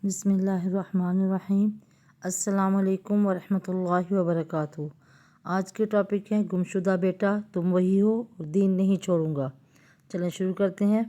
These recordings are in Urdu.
بسم اللہ الرحمن الرحیم۔ السلام علیکم ورحمۃ اللہ وبرکاتہ۔ آج کے ٹاپک ہیں گمشدہ بیٹا تم وہی ہو اور دین نہیں چھوڑوں گا۔ چلیں شروع کرتے ہیں۔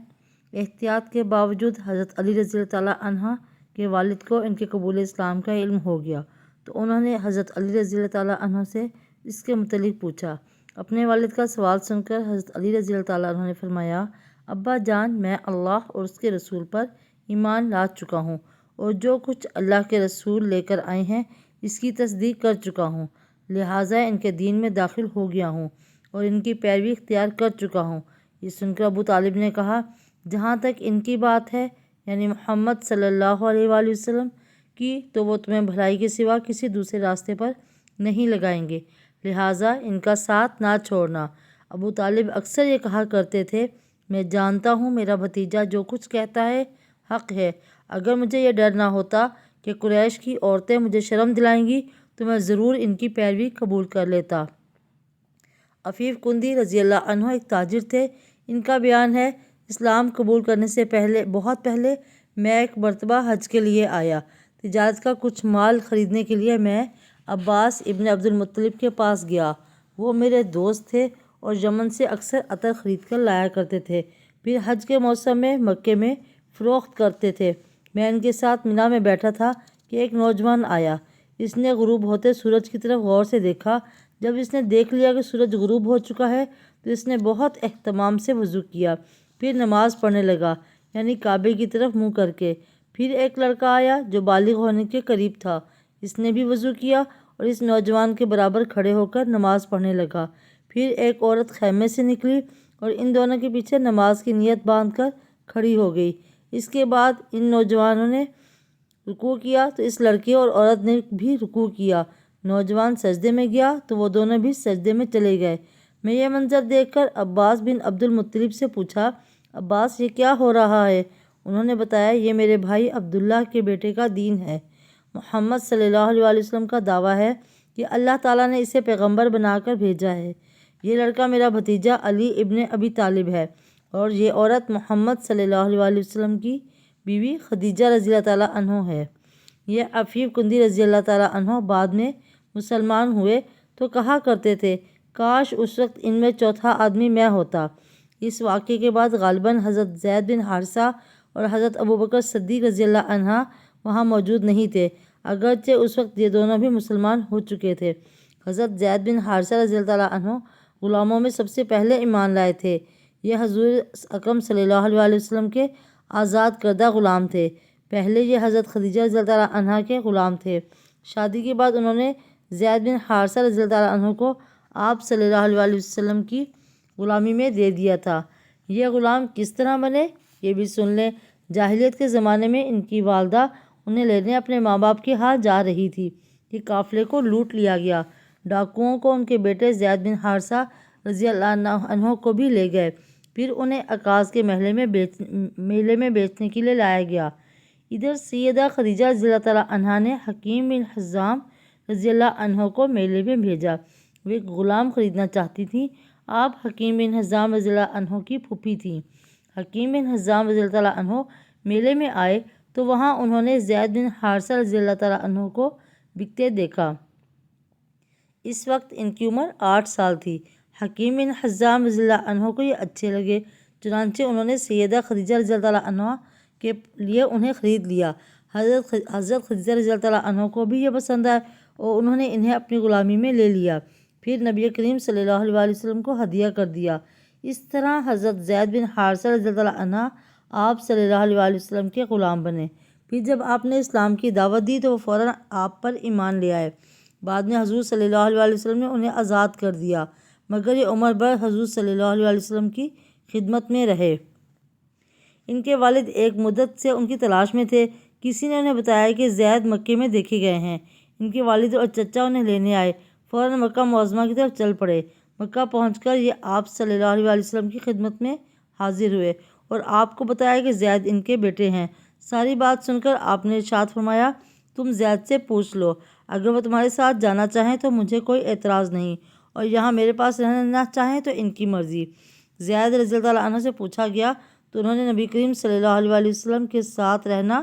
احتیاط کے باوجود حضرت علی رضی اللہ تعالیٰ عنہ کے والد کو ان کے قبول اسلام کا علم ہو گیا تو انہوں نے حضرت علی رضی اللہ تعالیٰ عنہ سے اس کے متعلق پوچھا۔ اپنے والد کا سوال سن کر حضرت علی رضی اللہ تعالیٰ عنہ نے فرمایا، ابا جان، میں اللہ اور اس کے رسول پر ایمان لا چکا ہوں اور جو کچھ اللہ کے رسول لے کر آئے ہیں اس کی تصدیق کر چکا ہوں، لہٰذا ان کے دین میں داخل ہو گیا ہوں اور ان کی پیروی اختیار کر چکا ہوں۔ یہ سن کر ابو طالب نے کہا، جہاں تک ان کی بات ہے، یعنی محمد صلی اللہ علیہ وآلہ وسلم کی، تو وہ تمہیں بھلائی کے سوا کسی دوسرے راستے پر نہیں لگائیں گے، لہٰذا ان کا ساتھ نہ چھوڑنا۔ ابو طالب اکثر یہ کہا کرتے تھے، میں جانتا ہوں میرا بھتیجا جو کچھ کہتا ہے حق ہے، اگر مجھے یہ ڈر نہ ہوتا کہ قریش کی عورتیں مجھے شرم دلائیں گی تو میں ضرور ان کی پیروی قبول کر لیتا۔ عفیف کندی رضی اللہ عنہ ایک تاجر تھے۔ ان کا بیان ہے، اسلام قبول کرنے سے بہت پہلے میں ایک مرتبہ حج کے لیے آیا۔ تجارت کا کچھ مال خریدنے کے لیے میں عباس ابن عبد المطلب کے پاس گیا۔ وہ میرے دوست تھے اور یمن سے اکثر عطر خرید کر لایا کرتے تھے، پھر حج کے موسم میں مکے میں فروخت کرتے تھے۔ میں ان کے ساتھ مینا میں بیٹھا تھا کہ ایک نوجوان آیا۔ اس نے غروب ہوتے سورج کی طرف غور سے دیکھا۔ جب اس نے دیکھ لیا کہ سورج غروب ہو چکا ہے تو اس نے بہت اہتمام سے وضو کیا، پھر نماز پڑھنے لگا، یعنی کعبے کی طرف منہ کر کے۔ پھر ایک لڑکا آیا جو بالغ ہونے کے قریب تھا، اس نے بھی وضو کیا اور اس نوجوان کے برابر کھڑے ہو کر نماز پڑھنے لگا۔ پھر ایک عورت خیمے سے نکلی اور ان دونوں کے پیچھے نماز کی نیت باندھ کر کھڑی ہو گئی۔ اس کے بعد ان نوجوانوں نے رکوع کیا تو اس لڑکے اور عورت نے بھی رکوع کیا۔ نوجوان سجدے میں گیا تو وہ دونوں بھی سجدے میں چلے گئے۔ میں یہ منظر دیکھ کر عباس بن عبد المطلب سے پوچھا، عباس یہ کیا ہو رہا ہے؟ انہوں نے بتایا، یہ میرے بھائی عبداللہ کے بیٹے کا دین ہے۔ محمد صلی اللہ علیہ وآلہ وسلم کا دعویٰ ہے کہ اللہ تعالیٰ نے اسے پیغمبر بنا کر بھیجا ہے۔ یہ لڑکا میرا بھتیجا علی ابن ابی طالب ہے اور یہ عورت محمد صلی اللہ علیہ وآلہ وسلم کی بیوی خدیجہ رضی اللہ تعالیٰ عنہ ہے۔ یہ عفیف کندی رضی اللہ تعالیٰ عنہ بعد میں مسلمان ہوئے تو کہا کرتے تھے، کاش اس وقت ان میں چوتھا آدمی میں ہوتا۔ اس واقعے کے بعد غالباً حضرت زید بن حارثہ اور حضرت ابوبکر صدیق رضی اللہ عنہ وہاں موجود نہیں تھے، اگرچہ اس وقت یہ دونوں بھی مسلمان ہو چکے تھے۔ حضرت زید بن حارثہ رضی اللہ تعالیٰ عنہ غلاموں میں سب سے پہلے ایمان لائے تھے۔ یہ حضور اکرم صلی اللہ علیہ وآلہ وسلم کے آزاد کردہ غلام تھے۔ پہلے یہ حضرت خدیجہ رضی اللہ تعالیٰ عنہ کے غلام تھے۔ شادی کے بعد انہوں نے زید بن حارثہ رضی اللہ تعالیٰ عنہ کو آپ صلی اللہ علیہ وآلہ وسلم کی غلامی میں دے دیا تھا۔ یہ غلام کس طرح بنے، یہ بھی سن لیں۔ جاہلیت کے زمانے میں ان کی والدہ انہیں لینے اپنے ماں باپ کے ہاں جا رہی تھی کہ قافلے کو لوٹ لیا گیا۔ ڈاکوؤں کو ان کے بیٹے زید بن حارثہ رضی اللہ عنہ کو بھی لے گئے، پھر انہیں عکاظ کے میلے میں بیچنے کے لیے لایا گیا۔ ادھر سیدہ خدیجہ رضی اللہ تعالیٰ عنہ نے حکیم بن حزام رضی اللہ عنہ کو میلے میں بھیجا۔ وہ ایک غلام خریدنا چاہتی تھیں۔ آپ حکیم بن حزام رضی اللہ عنہ کی پھوپھی تھیں۔ حکیم بن حزام رضی اللہ تعالیٰ عنہ میلے میں آئے تو وہاں انہوں نے زید بن حارثہ رضی اللہ تعالیٰ عنہ کو بکتے دیکھا۔ اس وقت ان کی عمر 8 سال تھی۔ حکیم بن حزام رضی اللہ عنہ کو یہ اچھے لگے، چنانچہ انہوں نے سیدہ خدیجہ رضی اللہ تعالیٰ عنہ کے لیے انہیں خرید لیا۔ حضرت خدیجہ رضی اللہ تعالیٰ عنہ کو بھی یہ پسند آئے اور انہوں نے انہیں اپنی غلامی میں لے لیا، پھر نبی کریم صلی اللہ علیہ وآلہ وسلم کو ہدیہ کر دیا۔ اس طرح حضرت زید بن حارثہ رضی اللہ تعالیٰ عنہ آپ صلی اللہ علیہ وآلہ وسلم کے غلام بنے۔ پھر جب آپ نے اسلام کی دعوت دی تو وہ فوراً آپ پر ایمان لے آئے۔ بعد میں حضور صلی اللہ علیہ وآلہ وسلم نے انہیں آزاد کر دیا، مگر یہ عمر بھر حضور صلی اللہ علیہ وآلہ وسلم کی خدمت میں رہے۔ ان کے والد ایک مدت سے ان کی تلاش میں تھے۔ کسی نے انہیں بتایا کہ زید مکے میں دیکھے گئے ہیں۔ ان کے والد اور چچا انہیں لینے آئے، فوراً مکہ معظمہ کی طرف چل پڑے۔ مکہ پہنچ کر یہ آپ صلی اللہ علیہ وآلہ وسلم کی خدمت میں حاضر ہوئے اور آپ کو بتایا کہ زید ان کے بیٹے ہیں۔ ساری بات سن کر آپ نے ارشاد فرمایا، تم زید سے پوچھ لو، اگر وہ تمہارے ساتھ جانا چاہیں تو مجھے کوئی اعتراض نہیں، اور یہاں میرے پاس رہنا چاہیں تو ان کی مرضی۔ زید رضی اللہ عنہ سے پوچھا گیا تو انہوں نے نبی کریم صلی اللہ علیہ وآلہ وسلم کے ساتھ رہنا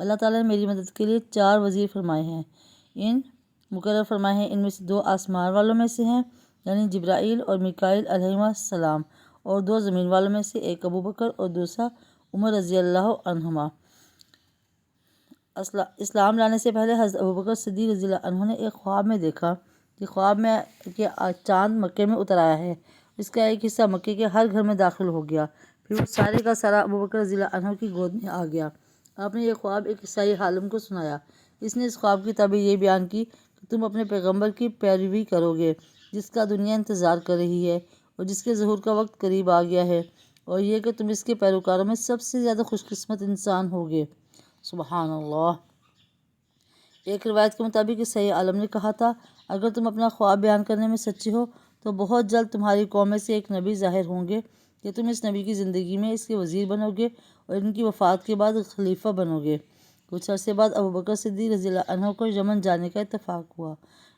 اللہ تعالیٰ نے میری مدد کے لیے 4 وزیر فرمائے ہیں، مقرر فرمائے ہیں۔ ان میں سے 2 آسمان والوں میں سے ہیں، یعنی جبرائیل اور میکائیل علیہما السلام، اور 2 زمین والوں میں سے، ایک ابو بکر اور دوسرا عمر رضی اللہ عنہما۔ اسلام لانے سے پہلے حضرت ابو بکر صدیق رضی اللہ عنہ نے ایک خواب میں دیکھا کہ خواب میں کہ چاند مکے میں اتر آیا ہے، اس کا ایک حصہ مکے کے ہر گھر میں داخل ہو گیا، پھر وہ سارے کا سارا ابو بکر رضی اللہ عنہ کی گود میں آ گیا۔ آپ نے یہ خواب ایک عیسائی عالم کو سنایا۔ اس نے اس خواب کی تعبیر یہ بیان کی کہ تم اپنے پیغمبر کی پیروی کرو گے، جس کا دنیا انتظار کر رہی ہے اور جس کے ظہور کا وقت قریب آ گیا ہے، اور یہ کہ تم اس کے پیروکاروں میں سب سے زیادہ خوش قسمت انسان ہوگے۔ سبحان اللہ۔ ایک روایت کے مطابق عیسائی عالم نے کہا تھا، اگر تم اپنا خواب بیان کرنے میں سچے ہو تو بہت جلد تمہاری قوم میں سے ایک نبی ظاہر ہوں گے کہ تم اس نبی کی زندگی میں اس کے وزیر بنو گے اور ان کی وفات کے بعد خلیفہ بنو گے۔ کچھ عرصے بعد ابو بکر صدیق رضی اللہ عنہ کو یمن جانے کا اتفاق ہوا۔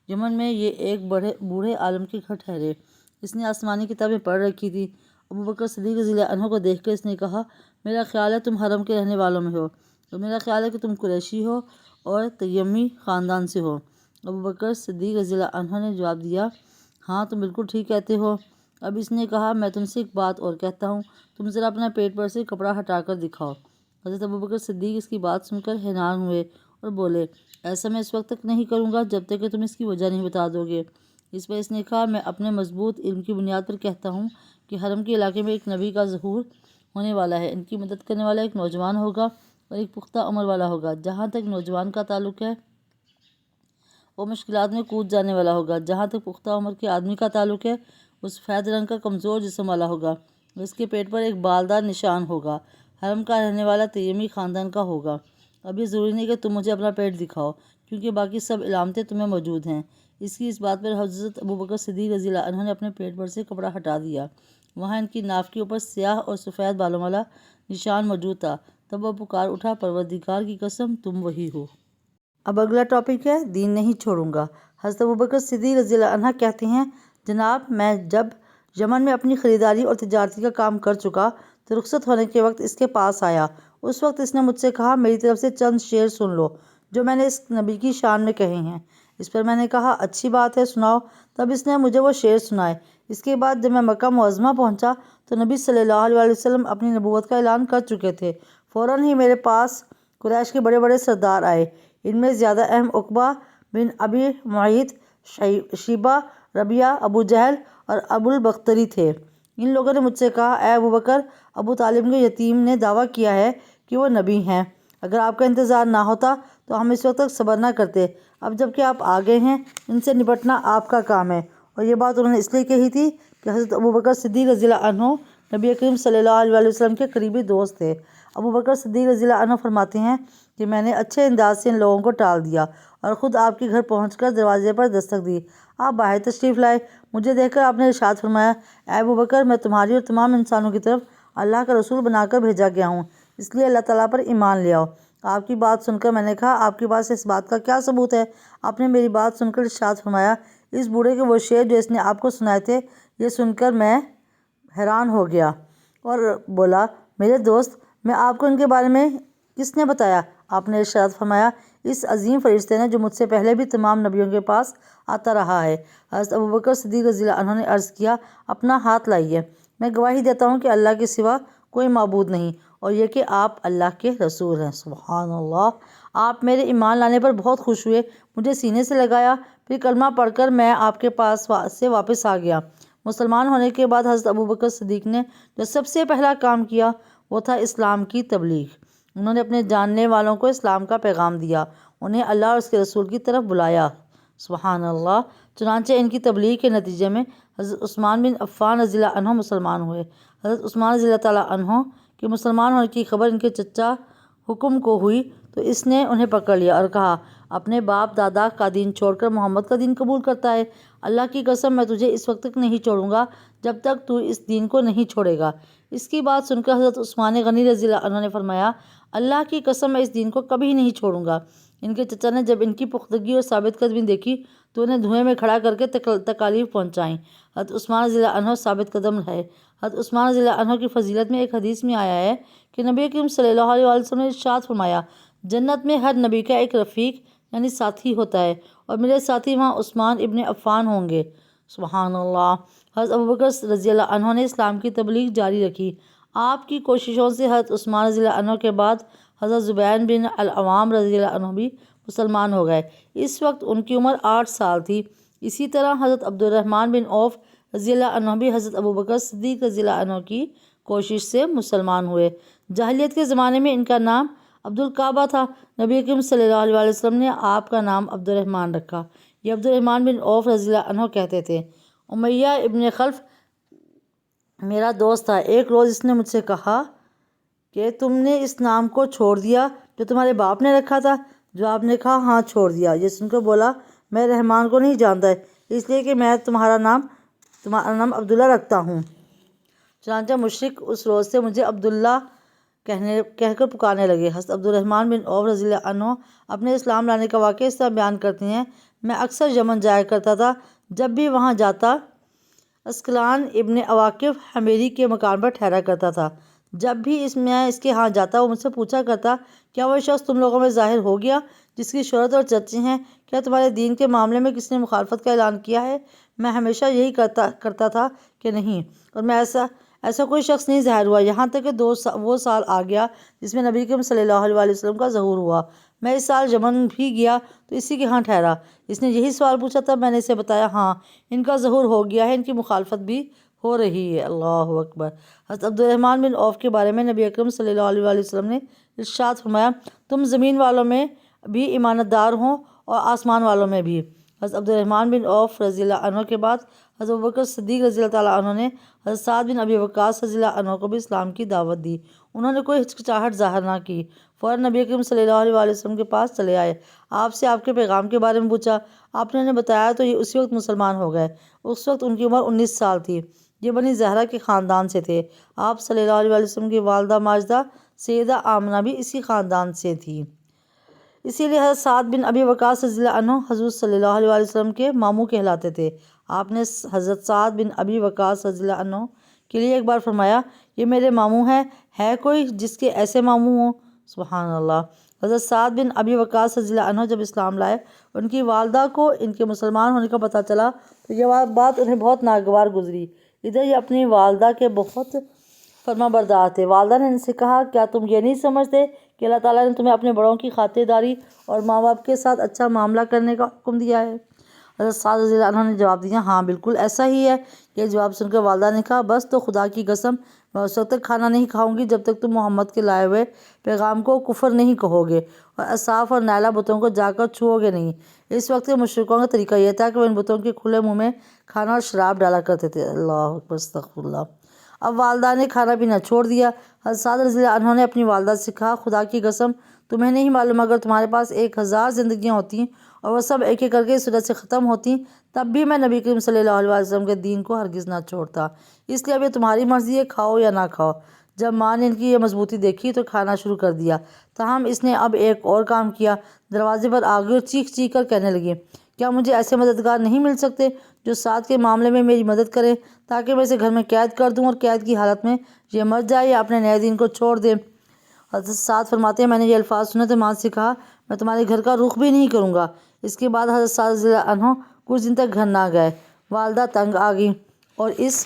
یمن میں یہ ایک بوڑھے عالم کے گھر ٹھہرے۔ اس نے آسمانی کتابیں پڑھ رکھی تھی۔ ابو بکر صدیق رضی اللہ عنہ کو دیکھ کر اس نے کہا، میرا خیال ہے تم حرم کے رہنے والوں میں ہو، اور میرا خیال ہے کہ تم قریشی ہو اور تیمی خاندان سے ہو۔ ابو بکر صدیق رضی اللہ عنہ نے جواب دیا، ہاں تم بالکل ٹھیک کہتے ہو۔ اب اس نے کہا، میں تم سے ایک بات اور کہتا ہوں، تم ذرا اپنا پیٹ پر سے کپڑا ہٹا کر دکھاؤ۔ حضرت ابو بکر صدیق اس کی بات سن کر حیران ہوئے اور بولے، ایسا میں اس وقت تک نہیں کروں گا جب تک کہ تم اس کی وجہ نہیں بتا دو گے۔ اس پر اس نے کہا، میں اپنے مضبوط علم کی بنیاد پر کہتا ہوں کہ حرم کے علاقے میں ایک نبی کا ظہور ہونے والا ہے۔ ان کی مدد کرنے والا ایک نوجوان ہوگا اور ایک پختہ عمر والا ہوگا۔ جہاں تک نوجوان کا تعلق ہے وہ مشکلات میں کود جانے والا ہوگا، جہاں تک پختہ عمر کے آدمی کا تعلق ہے وہ سفید رنگ کا کمزور جسم والا ہوگا، اس کے پیٹ پر ایک بالدار نشان ہوگا، حرم کا رہنے والا تیمی خاندان کا ہوگا۔ اب یہ ضروری نہیں کہ تم مجھے اپنا پیٹ دکھاؤ، کیونکہ باقی سب علامتیں تمہیں موجود ہیں۔ اس بات پر حضرت ابو بکر صدیق رضی اللہ عنہ نے اپنے پیٹ پر سے کپڑا ہٹا دیا۔ وہاں ان کی ناف کے اوپر سیاہ اور سفید بالوں والا نشان موجود تھا۔ تب وہ پکار اٹھا، پروردگار کی قسم تم وہی ہو۔ اب اگلا ٹاپک ہے، دین نہیں چھوڑوں گا۔ حضرت ابو بکر صدیق رضی اللہ عنہ کہتے ہیں، جناب میں جب یمن میں اپنی خریداری اور تجارتی کا کام کر چکا تو رخصت ہونے کے وقت اس کے پاس آیا۔ اس وقت اس نے مجھ سے کہا، میری طرف سے چند شعر سن لو جو میں نے اس نبی کی شان میں کہے ہیں۔ اس پر میں نے کہا، اچھی بات ہے، سناؤ۔ تب اس نے مجھے وہ شعر سنائے۔ اس کے بعد جب میں مکہ معظمہ پہنچا تو نبی صلی اللہ علیہ وسلم اپنی نبوت کا اعلان کر چکے تھے۔ فوراً ہی میرے پاس قریش کے بڑے بڑے سردار آئے۔ ان میں زیادہ اہم عقبہ بن ابی معیط، شیبہ، ربیعہ، ابو جہل اور ابو البختری تھے۔ ان لوگوں نے مجھ سے کہا، اے ابو بکر، ابو طالب کے یتیم نے دعویٰ کیا ہے کہ وہ نبی ہیں۔ اگر آپ کا انتظار نہ ہوتا تو ہم اس وقت تک صبر نہ کرتے۔ اب جب کہ آپ آ گئے ہیں، ان سے نپٹنا آپ کا کام ہے۔ اور یہ بات انہوں نے اس لیے کہی تھی کہ حضرت ابو بکر صدیق رضی اللہ عنہ نبی کریم صلی اللہ علیہ وسلم کے قریبی دوست تھے۔ ابو بکر صدیق رضی اللہ عنہ فرماتے ہیں کہ میں نے اچھے انداز سے ان لوگوں کو ٹال دیا اور خود آپ کے گھر پہنچ کر دروازے پر دستک دی۔ آپ باہر تشریف لائے۔ مجھے دیکھ کر آپ نے ارشاد فرمایا، اے ابو بکر، میں تمہاری اور تمام انسانوں کی طرف اللہ کا رسول بنا کر بھیجا گیا ہوں، اس لیے اللہ تعالیٰ پر ایمان لے آؤ۔ آپ کی بات سن کر میں نے کہا، آپ کے پاس اس بات کا کیا ثبوت ہے؟ آپ نے میری بات سن کر ارشاد فرمایا، اس بوڑھے کے وہ شعر جو اس نے آپ کو سنائے تھے۔ یہ سن کر میں حیران ہو گیا اور بولا، میرے دوست، میں آپ کو ان کے بارے میں کس نے بتایا؟ آپ نے ارشاد فرمایا، اس عظیم فرشتے نے جو مجھ سے پہلے بھی تمام نبیوں کے پاس آتا رہا ہے۔ حضرت ابو بکر صدیق رضی اللہ عنہ نے عرض کیا، اپنا ہاتھ لائیے، میں گواہی دیتا ہوں کہ اللہ کے سوا کوئی معبود نہیں اور یہ کہ آپ اللہ کے رسول ہیں۔ سبحان اللہ۔ آپ میرے ایمان لانے پر بہت خوش ہوئے، مجھے سینے سے لگایا، پھر کلمہ پڑھ کر میں آپ کے پاس سے واپس آ گیا۔ مسلمان ہونے کے بعد حضرت ابو بکر صدیق نے جو سب سے پہلا کام کیا وہ تھا اسلام کی تبلیغ۔ انہوں نے اپنے جاننے والوں کو اسلام کا پیغام دیا، انہیں اللہ اور اس کے رسول کی طرف بلایا۔ سبحان اللہ۔ چنانچہ ان کی تبلیغ کے نتیجے میں حضرت عثمان بن عفان رضی اللہ عنہ مسلمان ہوئے۔ حضرت عثمان رضی اللہ تعالیٰ عنہ کے مسلمان ہونے کی خبر ان کے چچا حکم کو ہوئی تو اس نے انہیں پکڑ لیا اور کہا، اپنے باپ دادا کا دین چھوڑ کر محمد کا دین قبول کرتا ہے؟ اللہ کی قسم میں تجھے اس وقت تک نہیں چھوڑوں گا جب تک تو اس دین کو نہیں چھوڑے گا۔ اس کی بات سن کر حضرت عثمان غنی رضی اللہ عنہ نے فرمایا، اللہ کی قسم میں اس دین کو کبھی نہیں چھوڑوں گا۔ ان کے چچا نے جب ان کی پختگی اور ثابت قدمی دیکھی تو انہیں دھوئیں میں کھڑا کر کے تکالیف پہنچائیں۔ حضرت عثمان رضی اللہ عنہ ثابت قدم رہے۔ حضرت عثمان رضی اللہ عنہ کی فضیلت میں ایک حدیث میں آیا ہے کہ نبی کریم صلی اللہ علیہ وسلم نے ارشاد فرمایا، جنت میں ہر نبی کا ایک رفیق یعنی ساتھی ہوتا ہے، اور میرے ساتھی وہاں عثمان ابن عفان ہوں گے۔ سبحان اللہ۔ حضرت ابوبکر رضی اللہ عنہ نے اسلام کی تبلیغ جاری رکھی۔ آپ کی کوششوں سے حضرت عثمان رضی اللہ عنہ کے بعد حضرت زبیر بن العوام رضی اللہ عنہ بھی مسلمان ہو گئے۔ اس وقت ان کی عمر 8 سال تھی۔ اسی طرح حضرت عبد الرحمن بن عوف رضی اللہ عنہ بھی حضرت ابوبکر صدیق رضی اللہ عنہ کی کوشش سے مسلمان ہوئے۔ جاہلیت کے زمانے میں ان کا نام عبد الکعبہ تھا۔ نبی کریم صلی اللہ علیہ وسلم نے آپ کا نام عبد الرحمن رکھا۔ یہ عبد الرحمن بن عوف رضی اللہ عنہ کہتے تھے، امیہ ابن خلف میرا دوست تھا۔ ایک روز اس نے مجھ سے کہا کہ تم نے اس نام کو چھوڑ دیا جو تمہارے باپ نے رکھا تھا؟ جواب نے کہا ہاں چھوڑ دیا۔ یہ سن کر بولا میں رحمان کو نہیں جانتا اس لیے کہ میں تمہارا نام عبداللہ رکھتا ہوں۔ چنانچہ مشرک اس روز سے مجھے عبداللہ کہہ کر پکارنے لگے۔ حضرت عبد الرحمن بن عوف رضی اللہ عنہ اپنے اسلام لانے کا واقعہ اس طرح بیان کرتے ہیں، میں اکثر یمن جایا کرتا تھا۔ جب بھی وہاں جاتا اسکلان ابن عواقف حمیری کے مکان پر ٹھہرا کرتا تھا۔ جب بھی میں اس کے ہاں جاتا وہ مجھ سے پوچھا کرتا کیا وہ شخص تم لوگوں میں ظاہر ہو گیا جس کی شہرت اور چرچے ہیں؟ کیا تمہارے دین کے معاملے میں کس نے مخالفت کا اعلان کیا ہے؟ میں ہمیشہ یہی کرتا تھا کہ نہیں، اور میں ایسا کوئی شخص نہیں ظاہر ہوا، یہاں تک کہ وہ سال آ گیا جس میں نبی کریم صلی اللہ علیہ وسلم کا ظہور ہوا۔ میں اس سال یمن بھی گیا تو اسی کے ہاں ٹھہرا۔ اس نے یہی سوال پوچھا تھا، میں نے اسے بتایا ہاں ان کا ظہور ہو گیا ہے، ان کی مخالفت بھی ہو رہی ہے۔ اللہ اکبر۔ حضرت عبد الرحمن بن عوف کے بارے میں نبی اکرم صلی اللہ علیہ وسلم نے ارشاد فرمایا تم زمین والوں میں بھی ایمانت دار ہوں اور آسمان والوں میں بھی۔ حضرت عبد الرحمن بن عوف رضی اللہ عنہ کے بعد حضرت ابوبکر صدیق رضی اللہ تعالیٰ عنہ نے حضرت سعد بن ابی وقاص رضی اللہ عنہ کو بھی اسلام کی دعوت دی۔ انہوں نے کوئی ہچکچاہٹ ظاہر نہ کی، فوراً نبی کریم صلی اللہ علیہ وسلم کے پاس چلے آئے، آپ سے آپ کے پیغام کے بارے میں پوچھا۔ آپ نے انہیں بتایا تو یہ اسی وقت مسلمان ہو گئے۔ اس وقت ان کی عمر 19 سال تھی۔ یہ بنی زہرہ کے خاندان سے تھے۔ آپ صلی اللہ علیہ وسلم کی والدہ ماجدہ سیدہ آمنہ بھی اسی خاندان سے تھی، اسی لیے حضرت سعد بن ابی وقاص رضی اللہ عنہ حضور صلی اللہ علیہ وسلم کے ماموں کہلاتے تھے۔ آپ نے حضرت سعد بن ابی وقاص رضی اللہ عنہ کے لیے ایک بار فرمایا یہ میرے ماموں ہیں، ہے کوئی جس کے ایسے ماموں ہوں؟ سبحان اللہ۔ حضرت سعد بن ابی وقاص رضی اللہ عنہ جب اسلام لائے، ان کی والدہ کو ان کے مسلمان ہونے کا پتہ چلا تو یہ بات انہیں بہت ناگوار گزری۔ ادھر یہ اپنی والدہ کے بہت فرما بردار تھے۔ والدہ نے ان سے کہا کیا تم یہ نہیں سمجھتے کہ اللہ تعالیٰ نے تمہیں اپنے بڑوں کی خاطرداری اور ماں باپ کے ساتھ اچھا معاملہ کرنے کا حکم دیا ہے؟ حضرت سعد رضی اللہ عنہ نے جواب دیا ہاں بالکل ایسا ہی ہے۔ یہ جواب سن کر والدہ نے کہا بس تو خدا کی قسم میں اس وقت تک کھانا نہیں کھاؤں گی جب تک تم محمد کے لائے ہوئے پیغام کو کفر نہیں کہو گے اور اصاف اور نائلہ بتوں کو جا کر چھوؤ گے نہیں۔ اس وقت کے مشرکوں کا طریقہ یہ تھا کہ وہ ان بتوں کے کھلے منہ میں کھانا اور شراب ڈالا کرتے تھے۔ اللہ اکبر، استغفر اللہ۔ اب والدہ نے کھانا پینا چھوڑ دیا۔ حضرت سعد رضی اللہ عنہ نے اپنی والدہ سے کہا خدا کی قسم تمہیں نہیں معلوم اگر تمہارے پاس 1000 زندگیاں ہوتیں اور وہ سب ایک ایک کر کے اس صورت سے ختم ہوتیں تب بھی میں نبی کریم صلی اللہ علیہ وسلم کے دین کو ہرگز نہ چھوڑتا۔ اس لیے اب یہ تمہاری مرضی ہے، کھاؤ یا نہ کھاؤ۔ جب ماں نے ان کی یہ مضبوطی دیکھی تو کھانا شروع کر دیا، تاہم اس نے اب ایک اور کام کیا، دروازے پر آ گئی اور چیخ چیخ کر کہنے لگی کیا مجھے ایسے مددگار نہیں مل سکتے جو سعد کے معاملے میں میری مدد کریں تاکہ میں اسے گھر میں قید کر دوں اور قید کی حالت میں یہ مر جائے یا اپنے نئے دین کو چھوڑ دے؟ حضرت سعد فرماتے ہیں میں نے یہ الفاظ سنے تو ماں سے کہا میں تمہارے گھر کا رخ بھی نہیں کروں گا۔ اس کے بعد حضرت سعد رضی اللہ عنہ کچھ دن تک گھر نہ گئے۔ والدہ تنگ آ گئی اور اس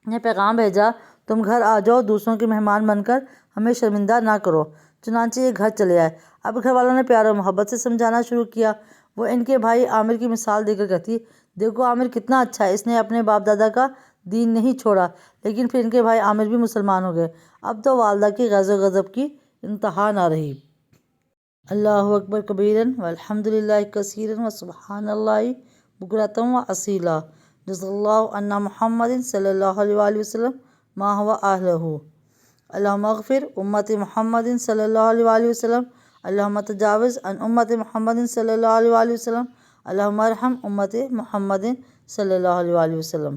نے پیغام بھیجا تم گھر آ جاؤ، دوسروں کے مہمان بن کر ہمیں شرمندہ نہ کرو۔ چنانچہ یہ گھر چلے آئے۔ اب گھر والوں نے پیار و محبت سے سمجھانا شروع کیا۔ وہ ان کے بھائی عامر کی مثال دے کر کہتی دیکھو عامر کتنا اچھا ہے، اس نے اپنے باپ دادا کا دین نہیں چھوڑا، لیکن پھر ان کے بھائی عامر بھی مسلمان ہو گئے۔ اب تو والدہ کی غیظ و غضب کی انتہا نہ رہی۔ اللہ اکبر کبیرن والحمد للہ کثیرن وسبحان اللہ بکرۃ واسیلا۔ جزا اللہ عنا محمد صلی اللہ علیہ وآلہ وسلم ما هو اہلہ۔ اللہم اغفر امت محمد صلی اللہ علیہ وآلہ وسلم، اللہم تجاوز عن امت محمد صلی اللہ علیہ وآلہ وسلم، اللہم ارحم امت محمد صلی اللہ علیہ وآلہ وسلم۔